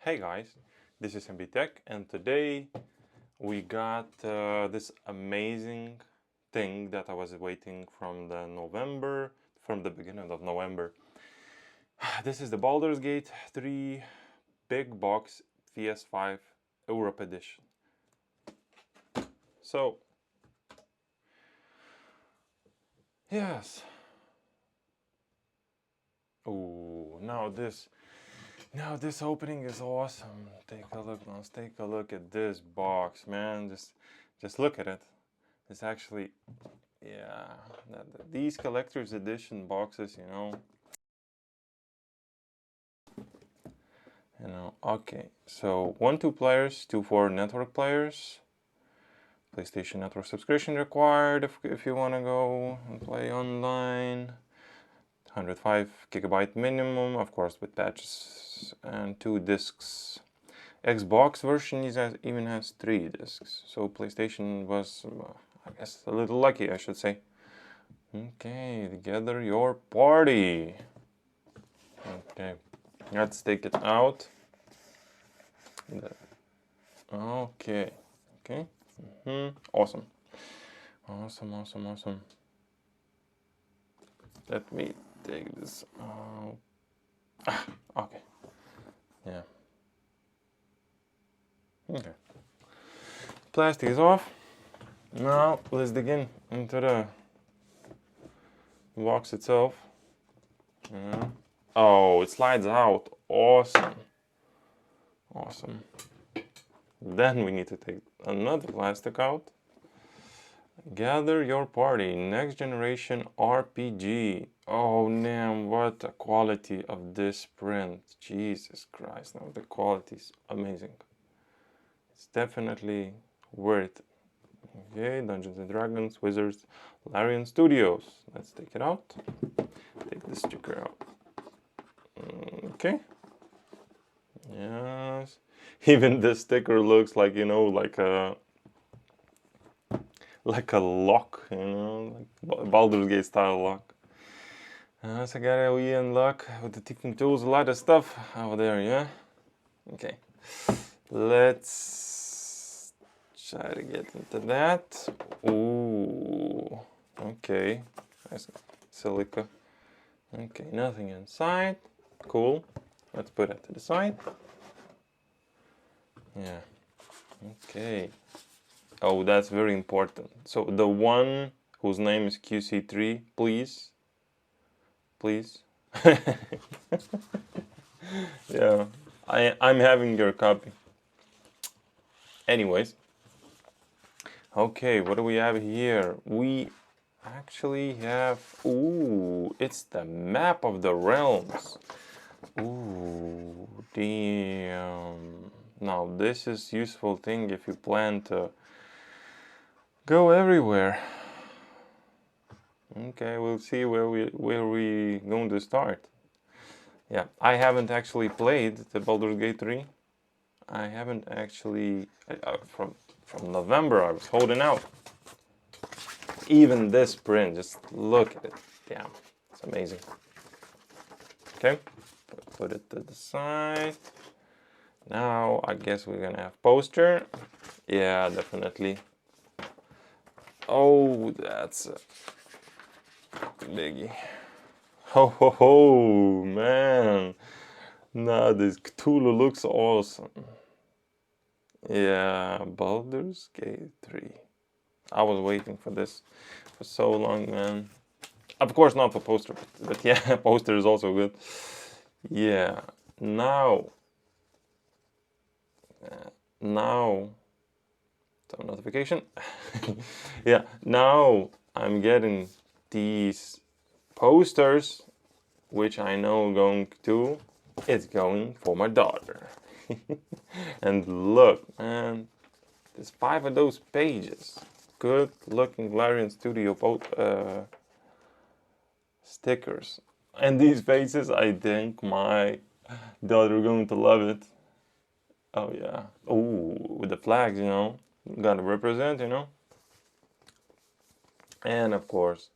Hey guys, this is MB Tech, and today we got this amazing thing that I was waiting from the beginning of November. This is the Baldurs Gate 3 big box PS5 Europe Edition. So, yes. Ooh, now this opening is awesome. Take a look, let's take a look at this box, man. Just look at it. It's actually, yeah, these collector's edition boxes, okay. So 1-2 players, 2-4 network players. PlayStation Network subscription required if you want to go and play online. 105 gigabyte minimum, of course, with patches, and 2 discs. Xbox version even has 3 discs, so PlayStation was, I guess, a little lucky, I should say. Okay, gather your party. Okay, let's take it out. Okay, awesome. Awesome. Let me take this out. Okay. Yeah. Okay. Plastic is off. Now let's dig into the box itself. Yeah. Oh, it slides out. Awesome. Then we need to take another plastic out. Gather your party. Next generation RPG. Oh, damn, what the quality of this print. Jesus Christ, now the quality is amazing. It's definitely worth it. Okay, Dungeons and Dragons, Wizards, Larian Studios. Let's take it out. Take the sticker out. Okay. Yes. Even this sticker looks like, like a lock, like Baldur's Gate style lock. So I got a wee unlock with the teaching tools, a lot of stuff over there, yeah? Okay. Let's try to get into that. Ooh. Okay. Nice silica. Okay, nothing inside. Cool. Let's put it to the side. Yeah. Okay. Oh, that's very important. So the one whose name is QC3, please. Yeah, I'm having your copy. Anyways. Okay, what do we have here? We actually have, ooh, it's the map of the realms. Ooh, damn. Now this is useful thing if you plan to go everywhere. Okay, we'll see where we going to start. Yeah, I haven't actually played the Baldur's Gate 3. I haven't actually, from November I was holding out. Even this print, just look at it. Damn, it's amazing. Okay, put it to the side. Now I guess we're gonna have poster. Yeah, definitely. Oh, that's a biggie. Ho, man. Nah, this Cthulhu looks awesome. Yeah, Baldur's Gate 3. I was waiting for this for so long, man. Of course not for poster, but yeah, poster is also good. Yeah, now, some notification. Yeah, now I'm getting these posters, which I know it's going for my daughter. And look, man, there's 5 of those pages. Good looking Larian Studio stickers. And these faces, I think my daughter going to love it. Oh yeah. Oh, with the flags, gotta represent, And of course,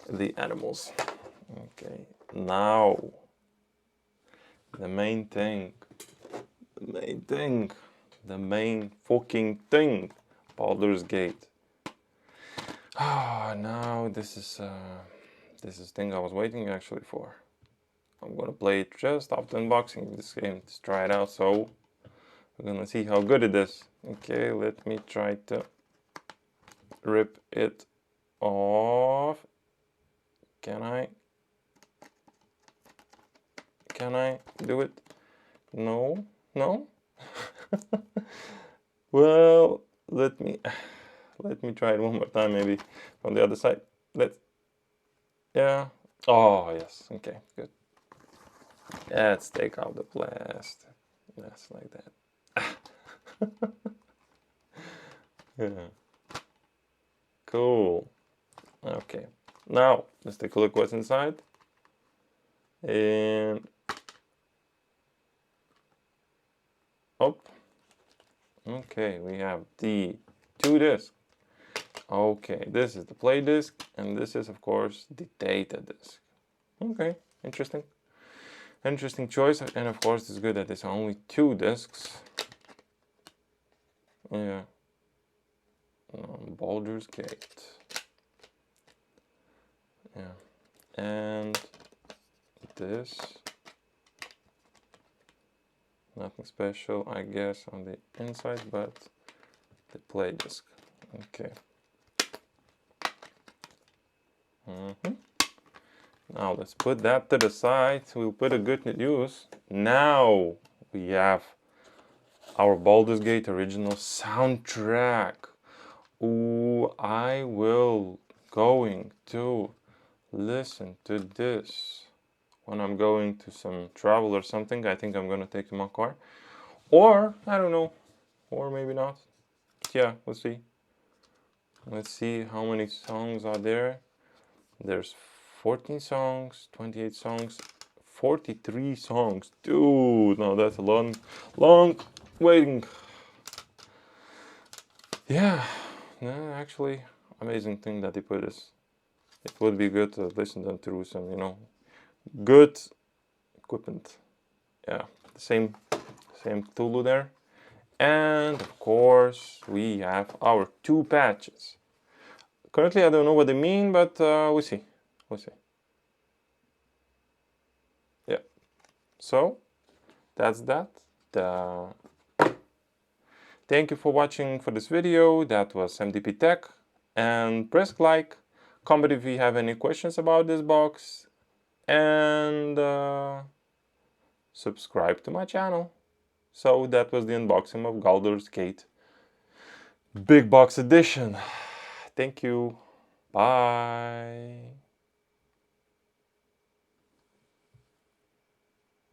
the animals. Okay, now the main thing. The main thing. The main fucking thing. Baldurs Gate. Ah, now this is thing I was waiting actually for. I'm gonna play it just after unboxing this game. Just try it out. So we're gonna see how good it is. Okay, let me try to rip it off. Can I? Can I do it? No, no. Well, let me try it one more time, maybe from the other side. Yeah. Oh yes. Okay, good. Let's take out the plastic. Yes, like that. Yeah. Cool. Okay. Now let's take a look what's inside. And oh. Okay, we have the 2 discs. Okay, this is the play disc, and this is of course the data disc. Okay, interesting. Interesting choice, and of course it's good that there's only 2 discs. Yeah. Baldurs Gate. Yeah. And this. Nothing special, I guess, on the inside, but the play disc. Okay. Now let's put that to the side. We'll put a good news. Now we have our Baldur's Gate original soundtrack. Ooh, I will going to listen to this when I'm going to some travel or something. I think I'm gonna take my car, or I don't know, or maybe not. Yeah, we'll see. Let's see how many songs are there. There's 14 songs, 28 songs, 43 songs. Dude, no, that's a long waiting. Yeah, no, actually, amazing thing that they put this. It would be good to listen them through some, you know, good equipment. Yeah, the same Tulu there. And of course, we have our 2 patches. Currently, I don't know what they mean, but we'll see. We'll see. Yeah. So, that's that. Thank you for watching for this video. That was MDP Tech. And press like, comment if you have any questions about this box. And subscribe to my channel. So that was the unboxing of Baldurs Gate Big Box Edition. Thank you. Bye.